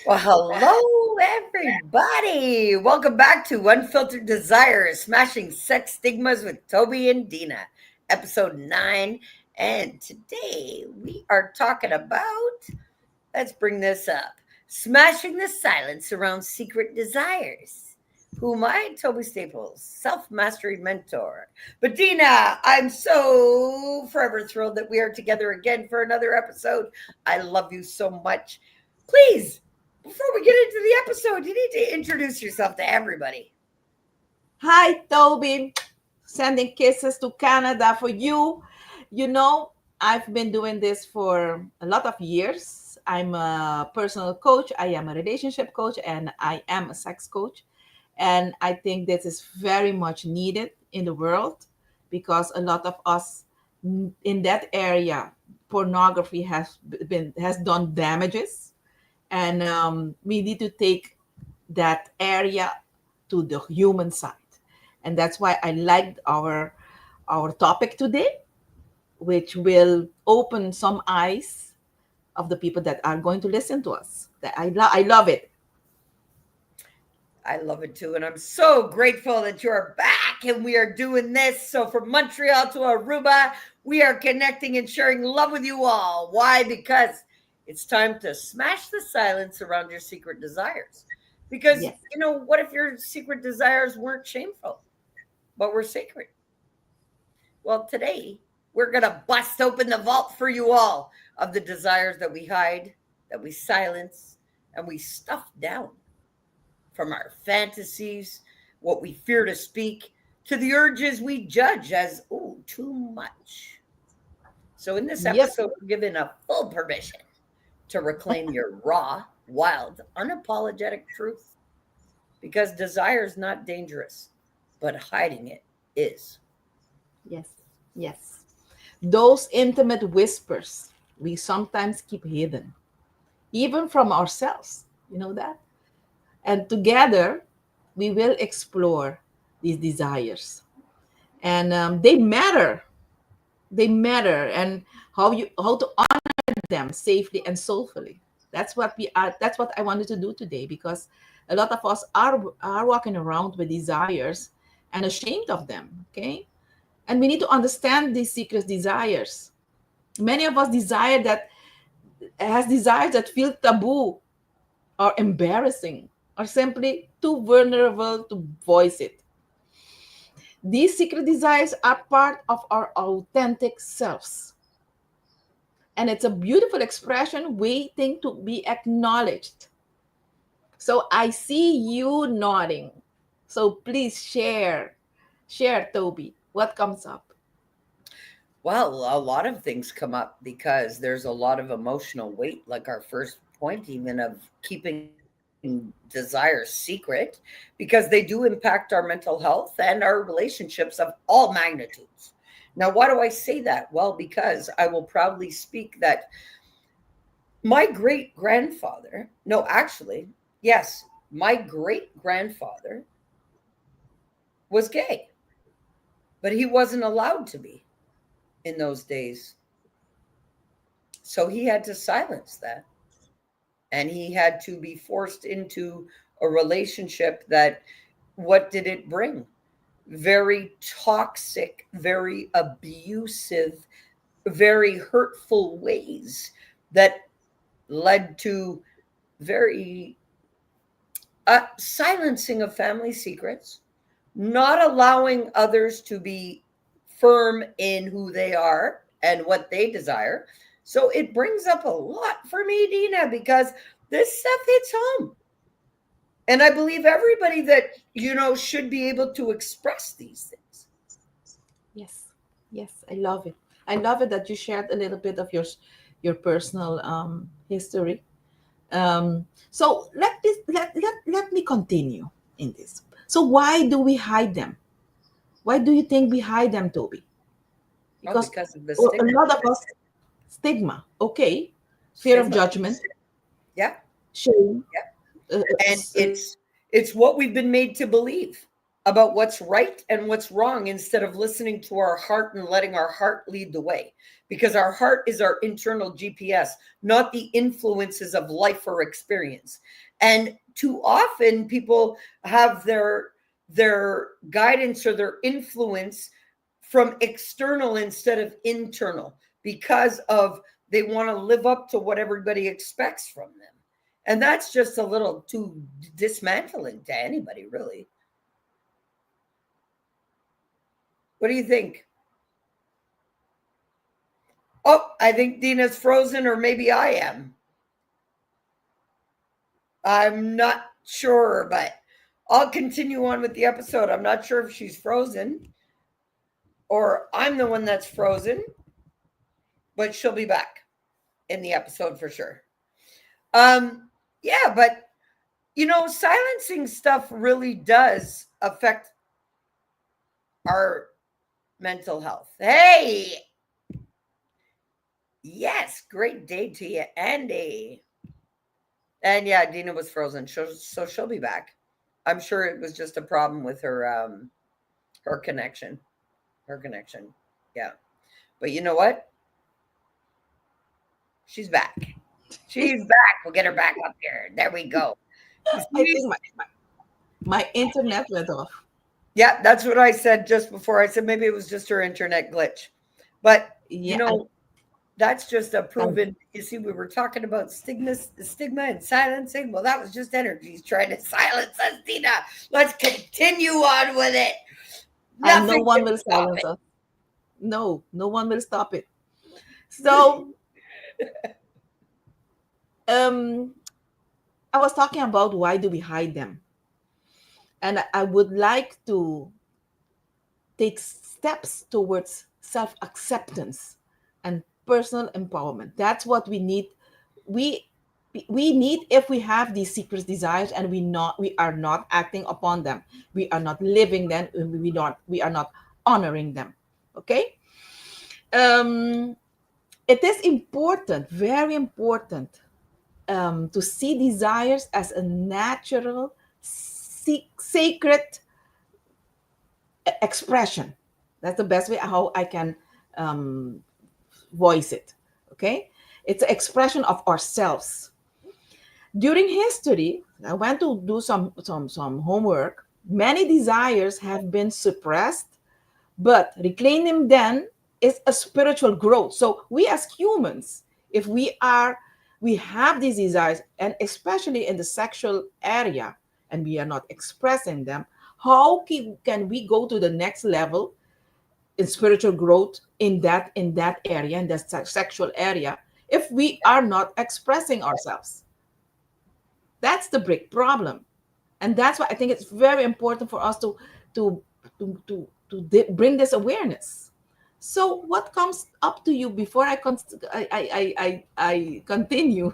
Well, hello, everybody. Welcome back to Unfiltered Desire, Smashing Sex Stigmas with Tobi and Dina, episode 9. And today we are talking about, let's bring this up, smashing the silence around secret desires. Who am I? Toby Staples, self mastery mentor. But Dina, I'm so forever thrilled that we are together again for another episode. I love you so much. Please, before we get into the episode, you need to introduce yourself to everybody. Hi, Toby. Sending kisses to Canada for you. You know, I've been doing this for a lot of years. I'm a personal coach, I am a relationship coach, and I am a sex coach. And I think this is very much needed in the world because a lot of us in that area, pornography has done damages, and we need to take that area to the human side. And that's why I liked our topic today, which will open some eyes of the people that are going to listen to us. I love it. I love it too. And I'm so grateful that you're back and we are doing this. So, from Montreal to Aruba, we are connecting and sharing love with you all. Why? Because it's time to smash the silence around your secret desires. Because, Yes. what if your secret desires weren't shameful, but were sacred? Well, today we're going to bust open the vault for you all of the desires that we hide, that we silence, and we stuff down, from our fantasies, what we fear to speak, to the urges we judge as, oh, too much. So, in this Yep. episode, we're given a full permission to reclaim your raw, wild, unapologetic truth because desire is not dangerous, but hiding it is. Yes. Yes. Those intimate whispers we sometimes keep hidden, even from ourselves. You know that? And together, we will explore these desires. And they matter. They matter. And how to honor them safely and soulfully. That's what I wanted to do today, because a lot of us are walking around with desires and ashamed of them. Okay. And we need to understand these secret desires. Many of us desires that feel taboo or embarrassing or simply too vulnerable to voice it. These secret desires are part of our authentic selves. And it's a beautiful expression waiting to be acknowledged. So I see you nodding. So please share. Share, Toby. What comes up? Well, a lot of things come up because there's a lot of emotional weight, like our first point, even of keeping desires secret, because they do impact our mental health and our relationships of all magnitudes. Now, why do I say that? Well, because I will proudly speak that my great grandfather, no, actually, yes, my great grandfather was gay, but he wasn't allowed to be in those days. So he had to silence that. And he had to be forced into a relationship that, what did it bring? Very toxic, very abusive, very hurtful ways that led to very silencing of family secrets, not allowing others to be firm in who they are and what they desire. So it brings up a lot for me, Dina, because this stuff hits home. And I believe everybody that, should be able to express these things. Yes. Yes, I love it. I love it that you shared a little bit of your personal history. So let me continue in this. So why do we hide them? Why do you think we hide them, Toby? Oh, Because because of the a stigma. lot of us stigma, okay, fear of Stigma. judgment, Yeah. shame. Yeah. Uh, And it's what we've been made to believe. about what's right and what's wrong instead of listening to our heart and letting our heart lead the way. Because our heart is our internal GPS, not the influences of life or experience. And too often people have their guidance or their influence from external instead of internal because of they want to live up to what everybody expects from them. And that's just a little too dismantling to anybody, really. What do you think? Oh, I think Dina's frozen, or maybe I am. I'm not sure, but I'll continue on with the episode. I'm not sure if she's frozen or I'm the one that's frozen, but she'll be back in the episode for sure. Yeah, but silencing stuff really does affect our mental health. Hey, yes, great day to you, Andy. And yeah, Dina was frozen, so she'll be back. I'm sure it was just a problem with her connection. Her connection. Yeah. But you know what? She's back. She's back. We'll get her back up here. There we go. I think my internet went off. Yeah, that's what I said just before. I said maybe it was just her internet glitch. But Yeah, that's just a proven. You see, we were talking about stigma and silencing. Well, that was just energies trying to silence us, Dina. Let's continue on with it. and no Nothing one can will stop silence it. us. No one will stop it. So, um, I was talking about why do we hide them, and I would like to take steps towards self acceptance and personal empowerment. That's what we need. We we need, if we have these secret desires and we are not acting upon them, we are not living them, we are not honoring them. Okay. um it is important, very important, to see desires as a natural, sacred expression. That's the best way how I can um, voice it. Okay, it's an expression of ourselves. During history, I went to do some homework. Many desires have been suppressed, but reclaiming them is a spiritual growth. So we as humans, if we have these desires, and especially in the sexual area, and we are not expressing them, how can we go to the next level in spiritual growth in that area, in that sexual area, if we are not expressing ourselves? That's the big problem. And that's why I think it's very important for us to bring this awareness. So what comes up to you before I continue?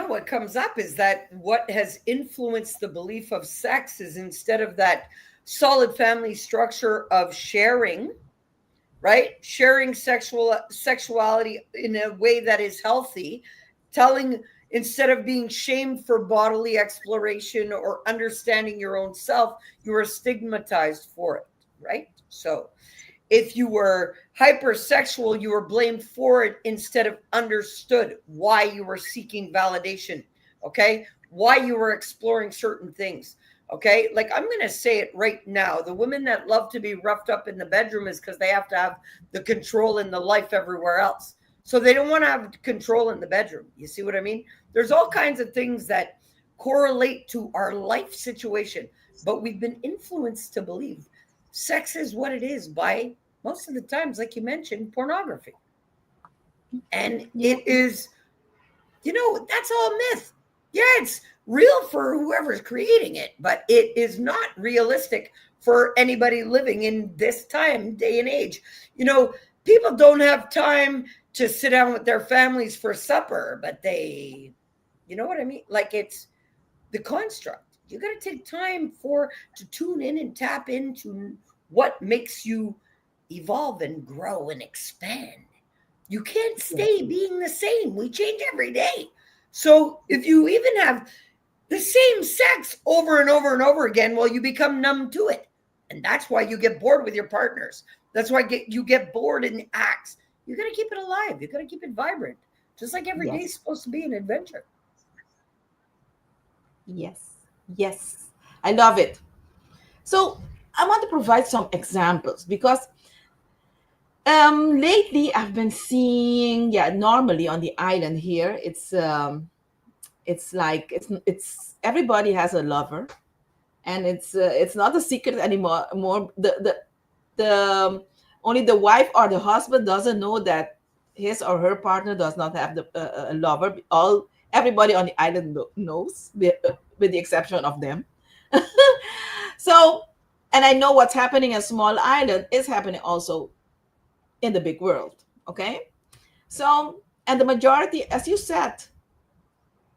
What comes up is that what has influenced the belief of sex is, instead of that solid family structure of sharing, right? Sharing sexuality in a way that is healthy, telling, instead of being shamed for bodily exploration or understanding your own self, you are stigmatized for it, right? So if you were hypersexual, you were blamed for it instead of understood why you were seeking validation. Okay. Why you were exploring certain things. Okay. Like, I'm going to say it right now. The women that love to be roughed up in the bedroom is because they have to have the control in the life everywhere else. So they don't want to have control in the bedroom. You see what I mean? There's all kinds of things that correlate to our life situation, but we've been influenced to believe sex is what it is by, most of the times, like you mentioned, pornography. And Yeah, it is, that's all myth. Yeah, it's real for whoever's creating it, but it is not realistic for anybody living in this time, day and age. People don't have time to sit down with their families for supper, but they, you know what I mean? Like, it's the construct. You got to take time to tune in and tap into what makes you evolve and grow and expand. You can't yeah, stay being the same. We change every day. So if you even have the same sex over and over and over again while you become numb to it. And that's why you get bored with your partners. That's why you get bored in acts. You got to keep it alive. You got to keep it vibrant. Just like every day is Yes. supposed to be an adventure. Yes. Yes. I love it. So I want to provide some examples because lately I've been seeing, yeah, normally on the island here, it's like it's everybody has a lover, and it's not a secret anymore. More the only the wife or the husband doesn't know that his or her partner does not have a lover. All everybody on the island knows, with the exception of them. So, and I know what's happening in small island is happening also in the big world. Okay, so, and the majority, as you said,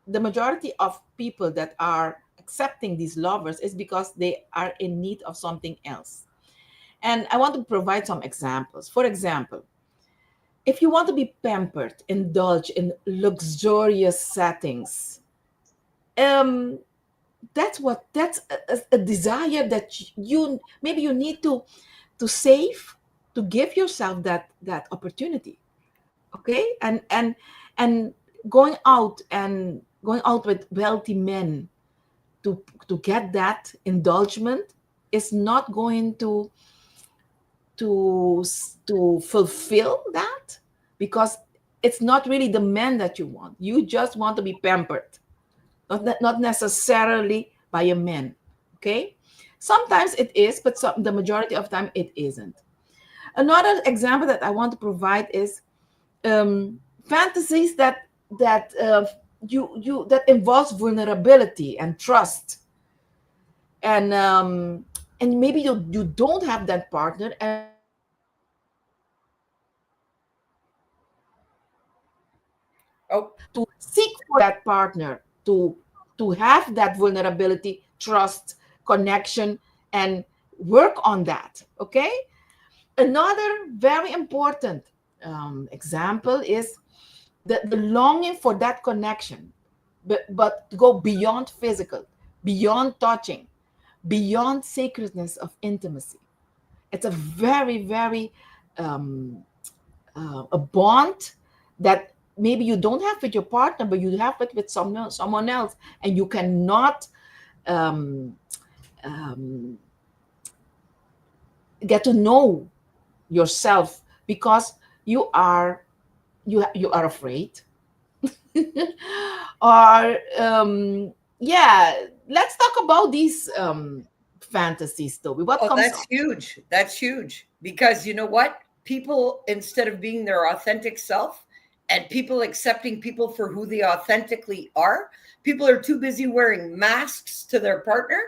the majority of people that are accepting these lovers is because they are in need of something else. And I want to provide some examples. For example, if you want to be pampered, indulge in luxurious settings, um, that's a desire that you maybe you need to save, to give yourself that opportunity. Okay, and going out with wealthy men to get that indulgence is not going to fulfill that, because it's not really the man that you want. You just want to be pampered, not necessarily by a man. Okay, sometimes it is, but the majority of time it isn't. Another example that I want to provide is fantasies that you that involves vulnerability and trust, and maybe you don't have that partner, and you want Oh, to seek for that partner to have that vulnerability, trust, connection, and work on that. Okay, another very important example is the longing for that connection, but to go beyond physical, beyond touching, beyond sacredness of intimacy. It's a very, very um, a bond that maybe you don't have with your partner, but you have it with someone else, and you cannot um, um, get to know yourself because you are you are afraid. Or yeah, let's talk about these fantasies, Toby. What oh, comes that's up? huge. That's huge. Because you know what? People, instead of being their authentic self and people accepting people for who they authentically are, people are too busy wearing masks to their partner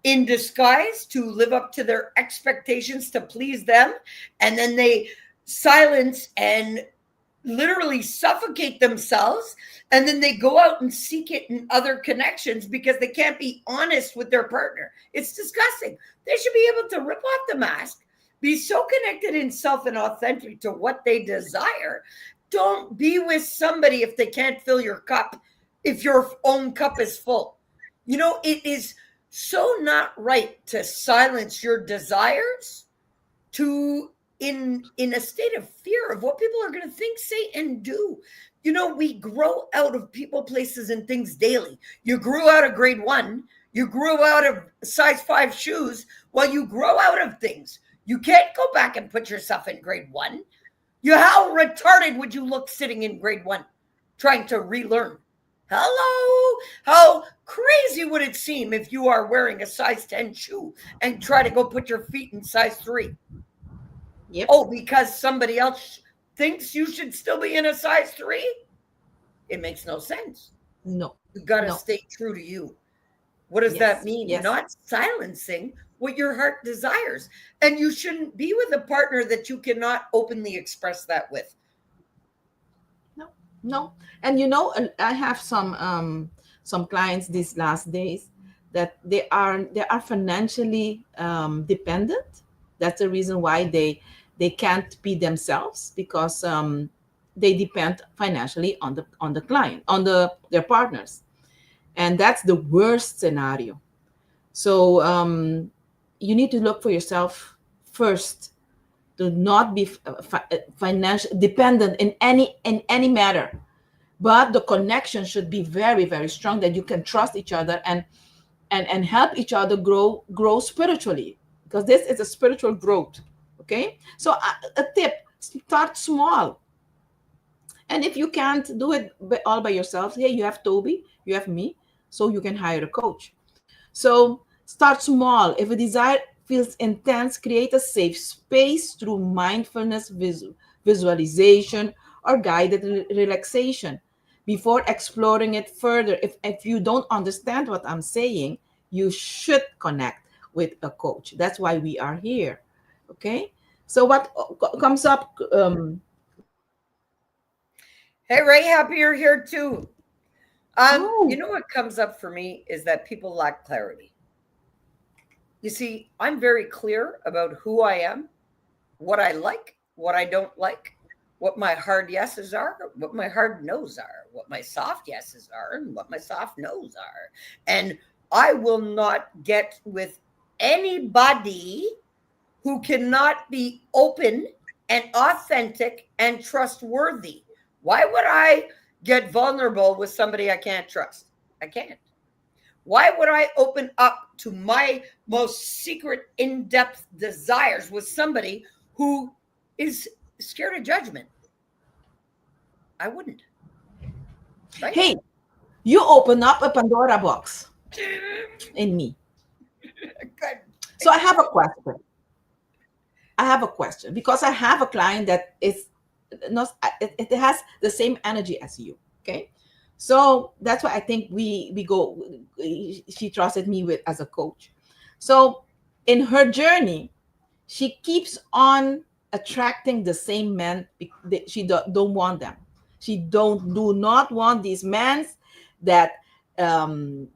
in disguise to live up to their expectations to please them. And then they silence and literally suffocate themselves, and then they go out and seek it in other connections because they can't be honest with their partner. It's disgusting. They should be able to rip off the mask, be so connected in self and authentic to what they desire. Don't be with somebody if they can't fill your cup, if your own cup is full. You know, it is so not right to silence your desires to in a state of fear of what people are going to think, say, and do. You know, we grow out of people, places, and things daily. You grew out of grade one, you grew out of size 5 shoes. Well, you grow out of things. You can't go back and put yourself in grade one. You How retarded would you look sitting in grade one trying to relearn? Hello, how crazy would it seem if you are wearing a size 10 shoe and try to go put your feet in size 3? Yep. Oh, because somebody else thinks you should still be in a size 3? It makes no sense. No. You got to No. stay true to you. What does that Yes. mean? Yes. Not silencing what your heart desires. And you shouldn't be with a partner that you cannot openly express that with. No. No. And I have some clients these last days that they are financially dependent. That's the reason why they can't be themselves, because they depend financially on the client, on their partners. And that's the worst scenario. So you need to look for yourself first, to not be financial dependent in any matter, but the connection should be very, very strong, that you can trust each other and help each other grow spiritually, because this is a spiritual growth. Okay, so a tip: start small. And if you can't do it all by yourself, hey, you have Toby, you have me, so you can hire a coach. So start small. If a desire feels intense, create a safe space through mindfulness, visualization, or guided relaxation before exploring it further. If you don't understand what I'm saying, you should connect with a coach. That's why we are here. Okay. So what comes up? Hey, Ray, happy you're here too. You Oh, know what comes up for me is that people lack clarity. You see, I'm very clear about who I am, what I like, what I don't like, what my hard yeses are, what my hard no's are, what my soft yeses are, and what my soft no's are. And I will not get with anybody who cannot be open and authentic and trustworthy. Why would I get vulnerable with somebody I can't trust? I can't. Why would I open up to my most secret, in depth desires with somebody who is scared of judgment? I wouldn't, right? hey, you open up a Pandora box in me. Good. So I have a question because I have a client that is not, it has the same energy as you. Okay, so that's why I think we go. She trusted me with as a coach. So in her journey, she keeps on attracting the same men. She don't want them. She do not want these men that um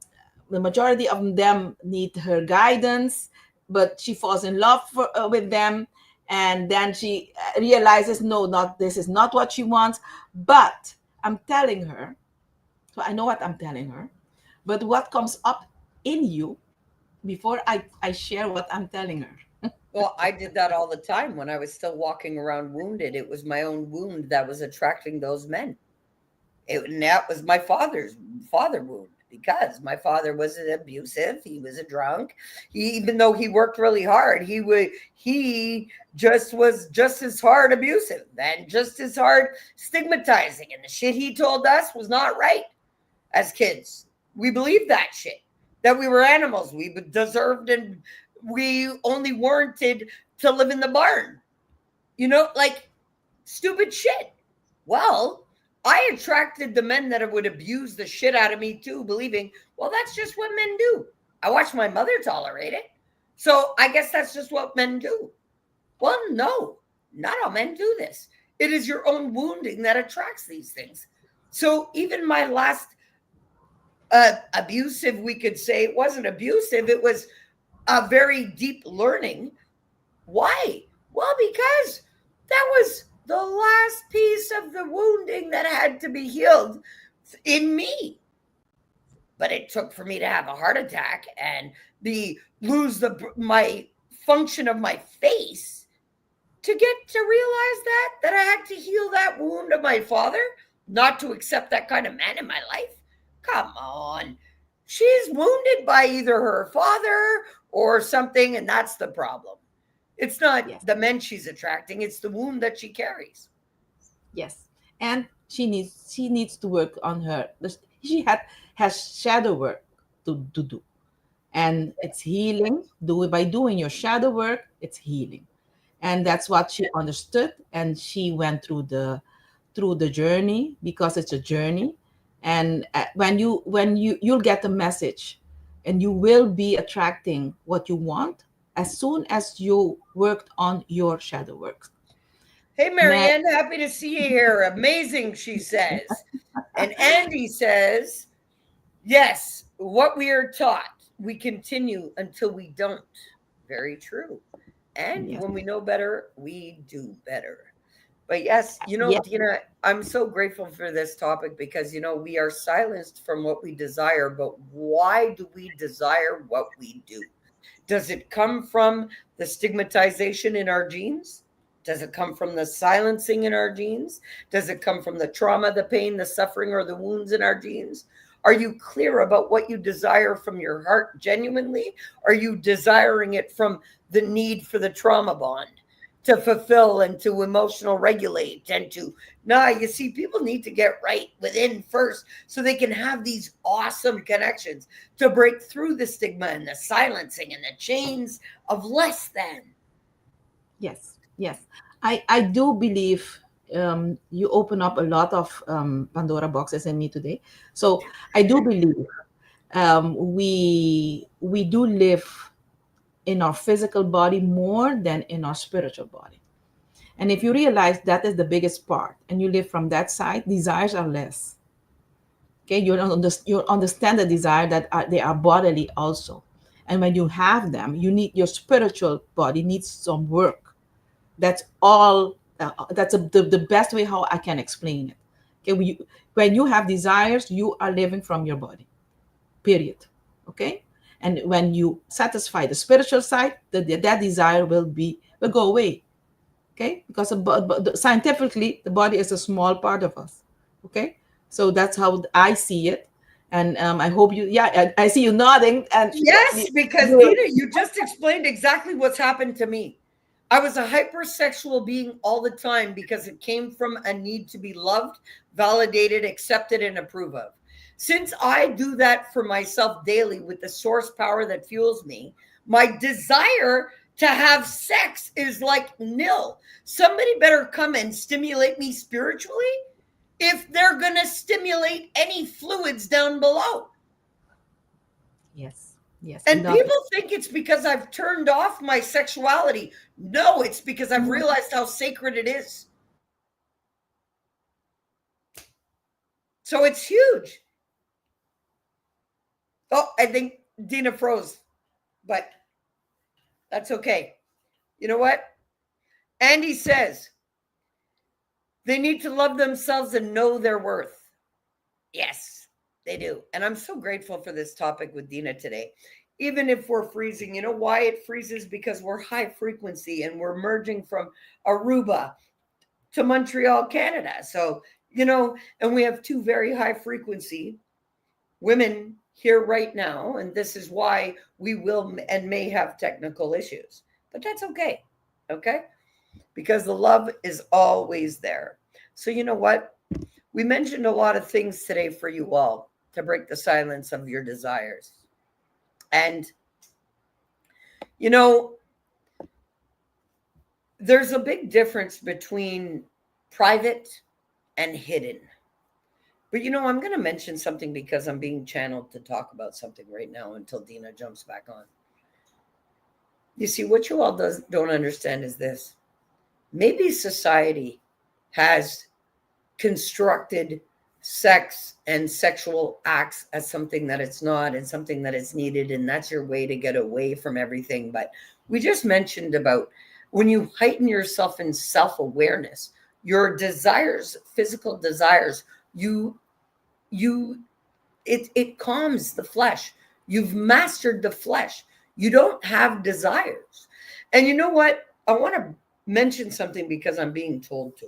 the majority of them need her guidance, but she falls in love with them, and then she realizes, no, not this is not what she wants. But I'm telling her, so I know what I'm telling her, but what comes up in you before I share what I'm telling her? Well, I did that all the time when I was still walking around wounded. It was my own wound that was attracting those men. And that was my father's father wound, because my father was an abusive. He was a drunk. Even though he worked really hard, he just was just as hard abusive and just as hard stigmatizing. And the shit he told us was not right as kids. We believed that shit, that we were animals. We deserved, and we only warranted to live in the barn. Like stupid shit. Well, I attracted the men that would abuse the shit out of me too, believing, well, that's just what men do. I watched my mother tolerate it. So I guess that's just what men do. Well, no, not all men do this. It is your own wounding that attracts these things. So even my last abusive, we could say it wasn't abusive, it was a very deep learning. Why? Well, because that was the last piece of the wounding that had to be healed in me. But it took for me to have a heart attack and lose my function of my face to get to realize that I had to heal that wound of my father, not to accept that kind of man in my life. Come on. She's wounded by either her father or something, and that's the problem. It's not Yes, the men she's attracting, it's the wound that she carries. yes. And she needs to work on her. She has shadow work to do, and it's healing. Do it by doing your shadow work. It's healing, and Yeah. that's what she understood. And she went through the journey, because it's a journey. And when you'll get a message, and you will be attracting what you want as soon as you worked on your shadow work. Hey, Next. Marianne, happy to see you here. Amazing, she says. And Andy says, yes, what we are taught, we continue until we don't. Very true. And Yes. when we know better, we do better. But yes, Yeah. Dina, I'm so grateful for this topic because, we are silenced from what we desire, but why do we desire what we do? Does it come from the stigmatization in our genes? Does it come from the silencing in our genes? Does it come from the trauma, the pain, the suffering, or the wounds in our genes? Are you clear about what you desire from your heart genuinely? Are you desiring it from the need for the trauma bond to fulfill and to emotional regulate and to, nah, you see, people need to get right within first so they can have these awesome connections to break through the stigma and the silencing and the chains of less than. Yes, yes. I do believe you open up a lot of Pandora boxes in me today. So I do believe we do live in our physical body more than in our spiritual body. And if you realize that is the biggest part, and you live from that side, desires are less. Okay, you understand the desire that they are bodily also, and when you have them, you need your spiritual body needs some work. That's all. That's the best way how I can explain it. Okay, when you have desires, you are living from your body. Period. Okay, and when you satisfy the spiritual side, that desire will go away. Okay, because scientifically, the body is a small part of us. Okay, so that's how I see it, and I hope you. Yeah, I see you nodding, and Yes, because you Dina, you just explained exactly what's happened to me. I was a hypersexual being all the time because it came from a need to be loved, validated, accepted, and approved of. Since I do that for myself daily with the source power that fuels me, my desire to have sex is like nil. Somebody better come and stimulate me spiritually if they're going to stimulate any fluids down below. yes, yes, And love people it. think it's because I've turned off my sexuality. No, it's because I've realized how sacred it is. So it's huge. Oh, I think Dina froze, but that's okay. You know what? Andy says they need to love themselves and know their worth. Yes, they do. And I'm so grateful for this topic with Dina today. Even if we're freezing, you know why it freezes? Because we're high frequency and we're merging from Aruba to Montreal, Canada. So, and we have two very high frequency women here right now. And this is why we will and may have technical issues. But that's okay. Okay. Because the love is always there. So, you know what? We mentioned a lot of things today for you all to break the silence of your desires. And, you know, there's a big difference between private and hidden. But I'm going to mention something because I'm being channeled to talk about something right now until Dina jumps back on. You see, what you all don't understand is this. Maybe society has constructed sex and sexual acts as something that it's not and something that is needed, and that's your way to get away from everything. But we just mentioned about when you heighten yourself in self-awareness, your desires, physical desires, you you it calms the flesh. You've mastered the flesh. You don't have desires. And you know what? I want to mention something because I'm being told to.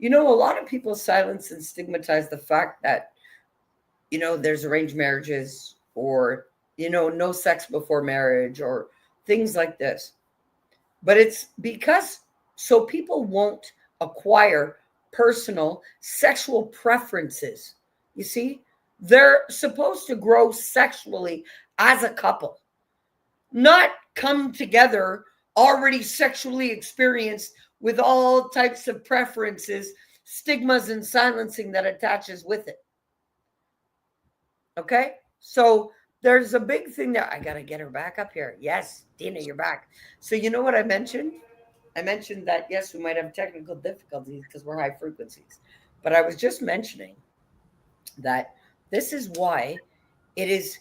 A lot of people silence and stigmatize the fact that, there's arranged marriages or, no sex before marriage or things like this. But it's because so people won't acquire personal sexual preferences. You see, they're supposed to grow sexually as a couple, not come together already sexually experienced with all types of preferences, stigmas, and silencing that attaches with it. Okay? So there's a big thing that I got to get her back up here. Yes, Dina, you're back. So you know what I mentioned? I mentioned that, yes, we might have technical difficulties because we're high frequencies. But I was just mentioning that this is why it is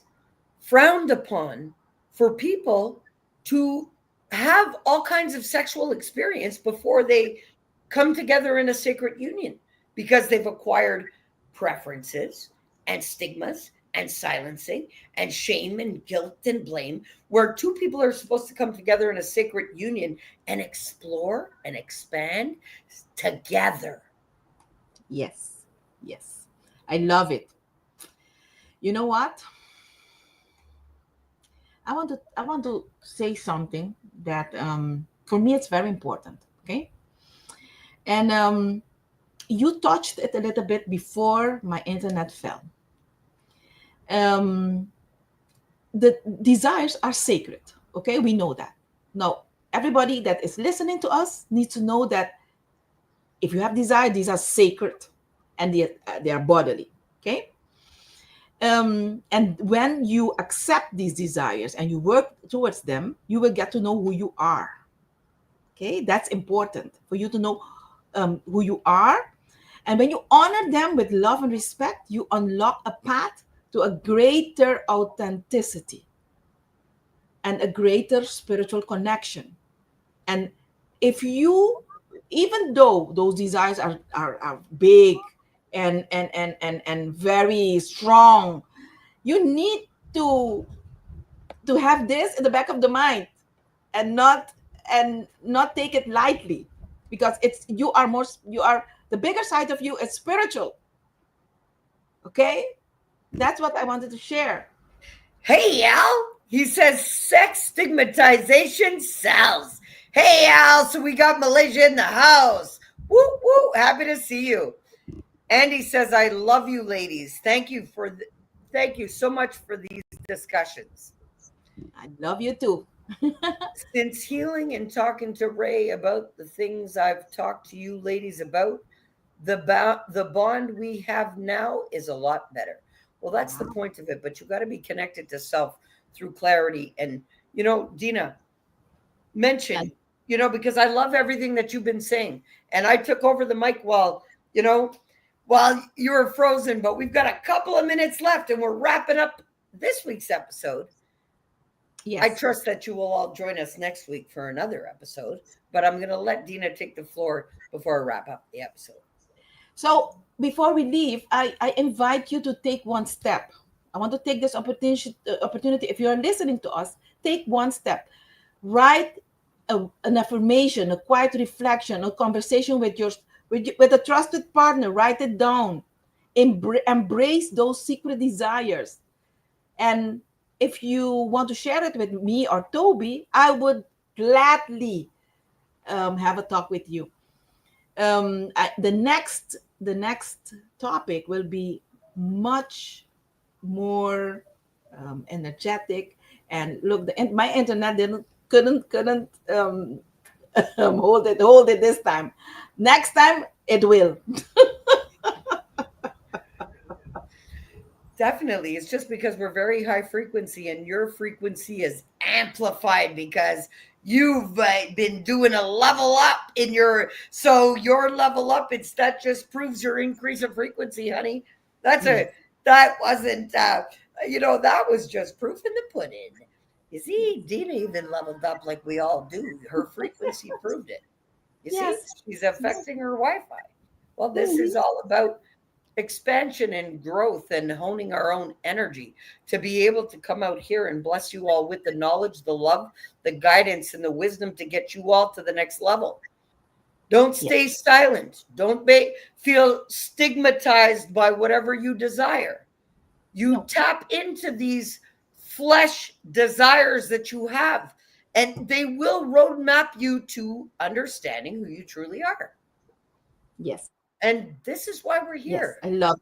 frowned upon for people to have all kinds of sexual experience before they come together in a sacred union because they've acquired preferences and stigmas and silencing and shame and guilt and blame, where two people are supposed to come together in a sacred union and explore and expand together. Yes. Yes. I love it. You know what? I want to say something that for me it's very important. Okay. And you touched it a little bit before my internet fell. Um, the desires are sacred. Okay, we know that. Now, everybody that is listening to us needs to know that if you have desire, these are sacred, and they are bodily. Okay. And when you accept these desires and you work towards them, you will get to know who you are. Okay, that's important for you to know who you are. And when you honor them with love and respect, you unlock a path to a greater authenticity and a greater spiritual connection. And if you, even though those desires are big and very strong, you need to to have this in the back of the mind and not take it lightly, because it's you are the bigger side of you is spiritual. Okay, that's what I wanted to share. Hey, Al. He says sex stigmatization sells. Hey, Al. So we got Malaysia in the house. Woo, woo. Happy to see you. Andy says, I love you, ladies. Thank you so much for these discussions. I love you too. Since healing and talking to Ray about the things I've talked to you ladies about, the bond we have now is a lot better. Well, that's the Wow. point of it, but you got to be connected to self through clarity. And, Dina, And mention, because I love everything that you've been saying. And I took over the mic while you were frozen, but we've got a couple of minutes left and we're wrapping up this week's episode. I yes. trust that you will all join us next week for another episode, but I'm going to let Dina take the floor before I wrap up the episode. So before we leave, I invite you to take one step. I want to take this opportunity. If you are listening to us, take one step. Write an affirmation, a quiet reflection, a conversation with a trusted partner. Write it down. Embrace those secret desires. And if you want to share it with me or Toby, I would gladly have a talk with you. The next topic will be much more energetic. And look, my internet didn't couldn't hold it this time. Next time it will. Definitely. It's just because we're very high frequency and your frequency is amplified because you've been doing a level up so your level up, that just proves your increase of frequency, honey. Yes. That wasn't, that was just proof in the pudding. You see, Dina even leveled up like we all do. Her frequency proved it. You see, Yes. she's affecting her Wi Fi. Well, this is Mhm. all about expansion and growth and honing our own energy to be able to come out here and bless you all with the knowledge, the love, the guidance, and the wisdom to get you all to the next level. Don't Yes. stay silent. Don't feel stigmatized by whatever you desire. You No. tap into these flesh desires that you have, and they will roadmap you to understanding who you truly are. Yes. And this is why we're Yes. here. I love.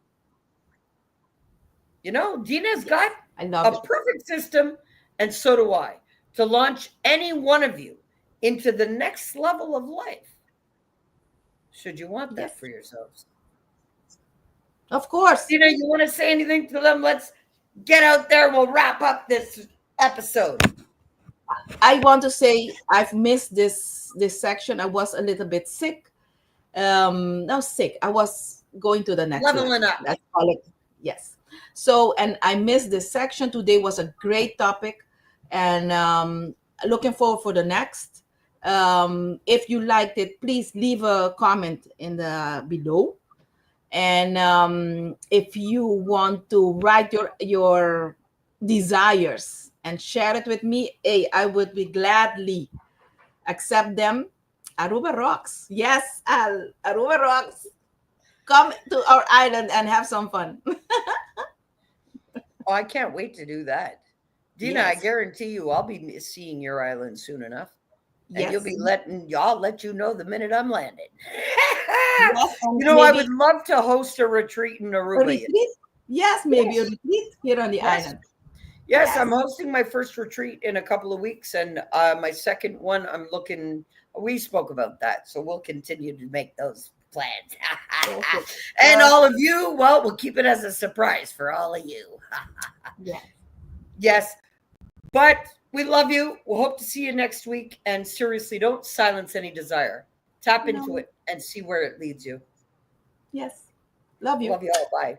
Dina's got Yes. I love a it. perfect system, and so do I, to launch any one of you into the next level of life, should you want that Yes. for yourselves. Of course. Dina, you want to say anything to them? Let's get out there. We'll wrap up this episode. I want to say I've missed this section. I was a little bit sick. Not sick. I was going to the next Leveling level. up. Let's call it. Yes. So, and I missed this section. Today was a great topic, and looking forward for the next. If you liked it, please leave a comment in the below. And if you want to write your desires and share it with me, hey, I would be gladly accept them. Aruba rocks. Yes, Al. Aruba rocks. Come to our island and have some fun. Oh, I can't wait to do that. Dina, I Yes. guarantee you I'll be seeing your island soon enough. And you'll Yes. be letting y'all let you know the minute I'm landing. Yes. And You know, I maybe would love to host a retreat in a Aruba. retreat. Yes, maybe a Yes, retreat here on the yes, island. yes. I'm Yes. hosting my first retreat in a couple of weeks, and my second one, I'm looking. We spoke about that, so we'll continue to make those plans. Perfect. And all Perfect. of you, well, we'll keep it as a surprise for all of you. Yes. Yes, but we love you. We'll hope to see you next week. And seriously, don't silence any desire. Tap into No. it and see where it leads you. Yes. Love you. Love you all. Bye.